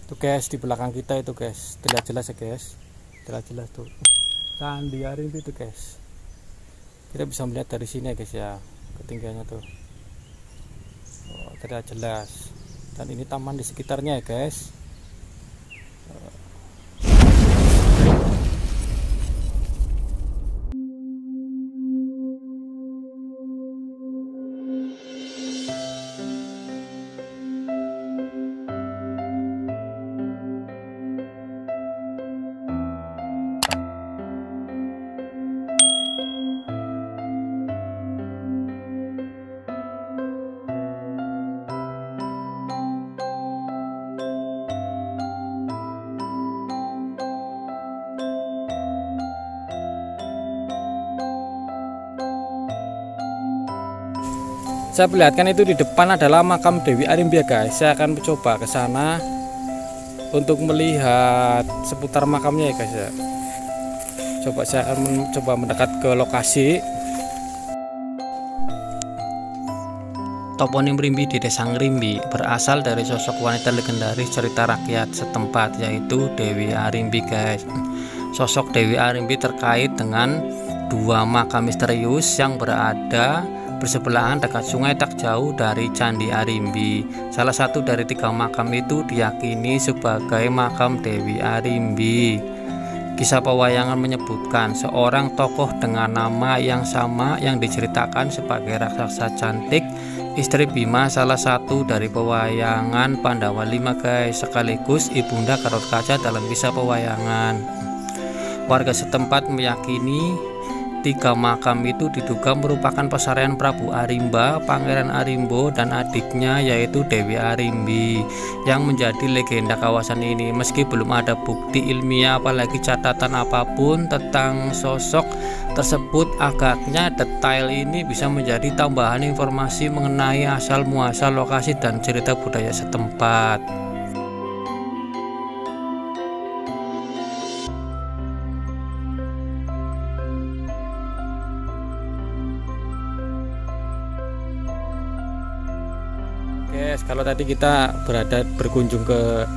Tuh guys, di belakang kita itu guys, terlihat jelas ya guys, terlihat jelas tuh Candi Arimbi itu guys. Kita bisa melihat dari sini ya guys ya, ketinggiannya tuh terlihat jelas. Dan ini taman di sekitarnya ya guys. Saya perlihatkan itu di depan adalah makam Dewi Arimbi ya guys. Saya akan mencoba ke sana untuk melihat seputar makamnya ya guys ya. Saya akan mencoba mendekat ke lokasi. Toponim Rimbi di Desa Ngrimbi berasal dari sosok wanita legendaris cerita rakyat setempat, yaitu Dewi Arimbi guys. Sosok Dewi Arimbi terkait dengan dua makam misterius yang berada bersebelahan dekat sungai tak jauh dari Candi Arimbi. Salah satu dari tiga makam itu diyakini sebagai makam Dewi Arimbi. Kisah pewayangan menyebutkan seorang tokoh dengan nama yang sama yang diceritakan sebagai raksasa cantik, istri Bima, salah satu dari pewayangan Pandawa 5 guys, sekaligus ibunda Gathotkaca dalam kisah pewayangan. Warga setempat meyakini tiga makam itu diduga merupakan pesarian Prabu Arimba, Pangeran Arimbo, dan adiknya yaitu Dewi Arimbi yang menjadi legenda kawasan ini. Meski belum ada bukti ilmiah apalagi catatan apapun tentang sosok tersebut, agaknya detail ini bisa menjadi tambahan informasi mengenai asal muasal lokasi dan cerita budaya setempat. Guys, kalau tadi kita berkunjung ke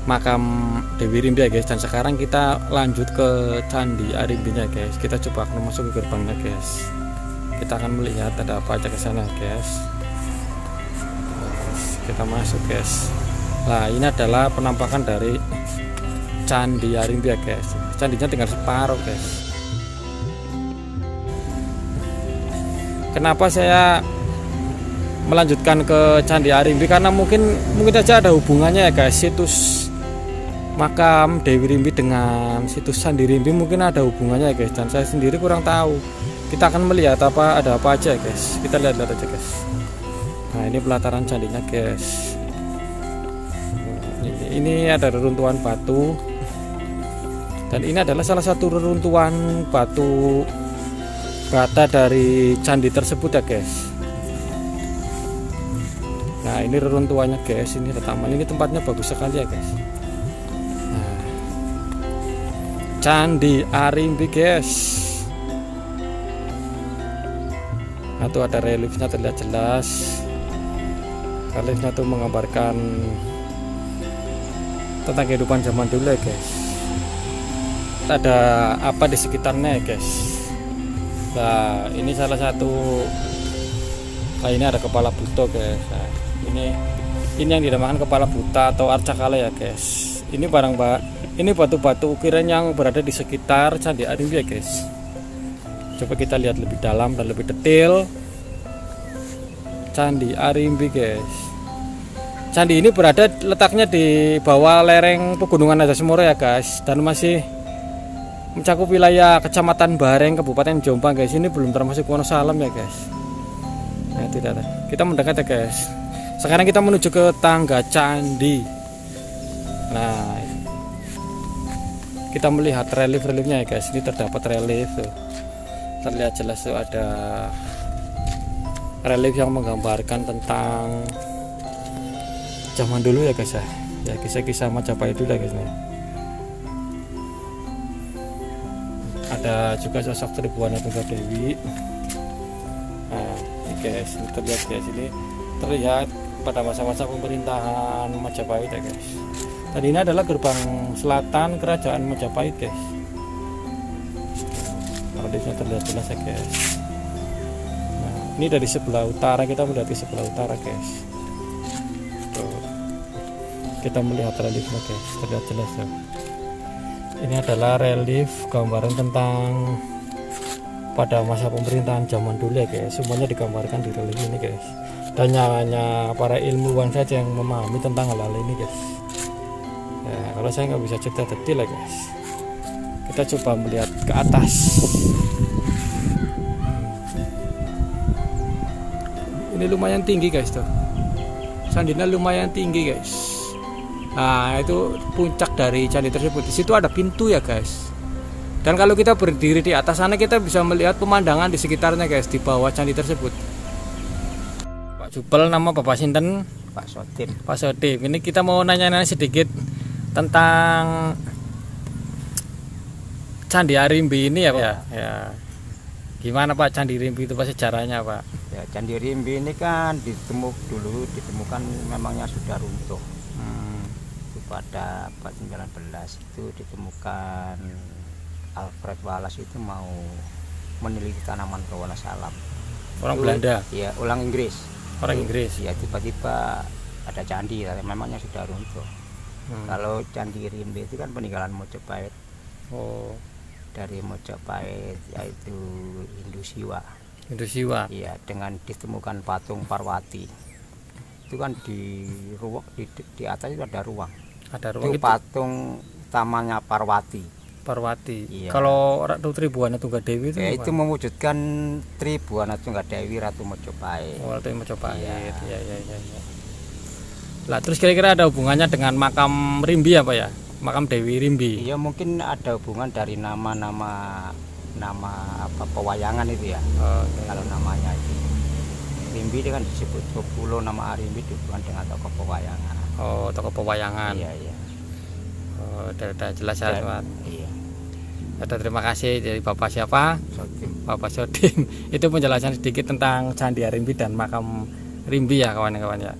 makam Dewi Rimbi ya guys, dan sekarang kita lanjut ke Candi Arimbinya guys. Kita coba akan masuk ke gerbangnya guys. Kita akan melihat ada apa aja ke sana guys. Kita masuk guys. Nah, ini adalah penampakan dari Candi Arimbi ya guys. Candinya tinggal separuh guys. Kenapa saya melanjutkan ke Candi Arimbi? Karena mungkin saja ada hubungannya ya guys, situs makam Dewi Rimbi dengan situs Candi Rimbi mungkin ada hubungannya ya guys, dan saya sendiri kurang tahu. Kita akan melihat ada apa aja guys. Kita lihat aja guys. Nah, ini pelataran candinya guys. Ini ada reruntuhan batu, dan ini adalah salah satu reruntuhan batu bata dari candi tersebut ya guys. Nah, ini reruntuhannya guys, ini ada taman, ini tempatnya bagus sekali ya guys. Nah, Candi Arimbi guys. Nah, tuh ada reliefnya terlihat jelas. Reliefnya tuh menggambarkan tentang kehidupan zaman dulu ya guys. Ada apa di sekitarnya ya guys. Nah, ini salah satu. Nah, ini ada kepala buto guys. Nah, ini yang dinamakan kepala buta atau arcakala ya guys. Ini batu-batu ukiran yang berada di sekitar Candi Arimbi ya guys. Coba kita lihat lebih dalam dan lebih detail Candi Arimbi guys. Candi ini letaknya di bawah lereng pegunungan Ajasmoro ya guys, dan masih mencakup wilayah Kecamatan Bareng, Kabupaten Jombang guys. Ini belum termasuk Wonosalam ya guys. Nah, tidak ada. Kita mendekat ya guys. Sekarang kita menuju ke tangga candi. Nah, kita melihat relief-reliefnya ya guys. Ini terdapat relief tuh. Terlihat jelas tuh ada relief yang menggambarkan tentang zaman dulu ya guys ya. Ya, kisah-kisah Majapahit dulu ya guys. Ada juga sosok Tribuana Tunggadewi. Nah, ini guys, ini terlihat guys, ini terlihat pada masa-masa pemerintahan Majapahit ya guys. Dan ini adalah gerbang selatan Kerajaan Majapahit, guys. Kalau di sini terlihat jelas ya, guys. Nah, ini dari sebelah utara, kita melihat di sebelah utara, guys. Tuh. Kita melihat reliefnya, guys, terlihat jelas ya. Ini adalah relief gambaran tentang pada masa pemerintahan zaman dulu ya, guys. Semuanya digambarkan di relief ini, guys. Dan hanya para ilmuwan saja yang memahami tentang hal-hal ini, guys. Ya, kalau saya nggak bisa cerita detail ya, guys. Kita coba melihat ke atas. Ini lumayan tinggi, guys, tuh. Sandinya lumayan tinggi, guys. Nah, itu puncak dari candi tersebut. Di situ ada pintu ya, guys. Dan kalau kita berdiri di atas sana, kita bisa melihat pemandangan di sekitarnya, guys, di bawah candi tersebut. Pak Jupel, nama Bapak Sinten? Pak Sodim. Pak Sodim. Ini kita mau nanya-nanya sedikit tentang Candi Arimbi ini ya, Pak. Ya. Gimana Pak Candi Arimbi itu, Pak, sejarahnya, Pak? Ya, Candi Arimbi ini kan ditemukan memangnya sudah runtuh. Itu pada abad 19 itu ditemukan Alfred Wallace itu mau meneliti tanaman ke Wonosalam. Orang itu, Belanda? Iya, orang Inggris. Orang Inggris? Ya, tiba-tiba ada candi, memangnya sudah runtuh. Kalau Candi Arimbi itu kan peninggalan Mojopahit. Oh. Dari Mojopahit, yaitu Hindusiwa. Hindusiwa? Iya, dengan ditemukan patung Parwati. Itu kan di atas itu ada ruang. Ada ruang itu patung utamanya Parwati. Parwati. Iya. Kalau Ratu Tribuana Tunggadewi itu? Ya, itu mewujudkan Tribuana Tunggadewi Ratu Mojopahit. Oh, Ratu Mojopahit. Iya. Iya. Lah, terus kira-kira ada hubungannya dengan makam Rimbi apa ya? Makam Dewi Rimbi. Iya, mungkin ada hubungan dari nama apa pewayangan itu ya. Okay. Kalau namanya itu Rimbi itu kan disebut Pulau, nama Arimbi dihubungkan dengan tokoh pewayangan. Oh, tokoh pewayangan. Iya. Oh, udah jelas ya, Pak. Iya. Ada, terima kasih dari Bapak siapa? Sodim. Bapak Sodim. Itu penjelasan sedikit tentang Candi Arimbi dan makam Rimbi ya, kawan-kawan ya.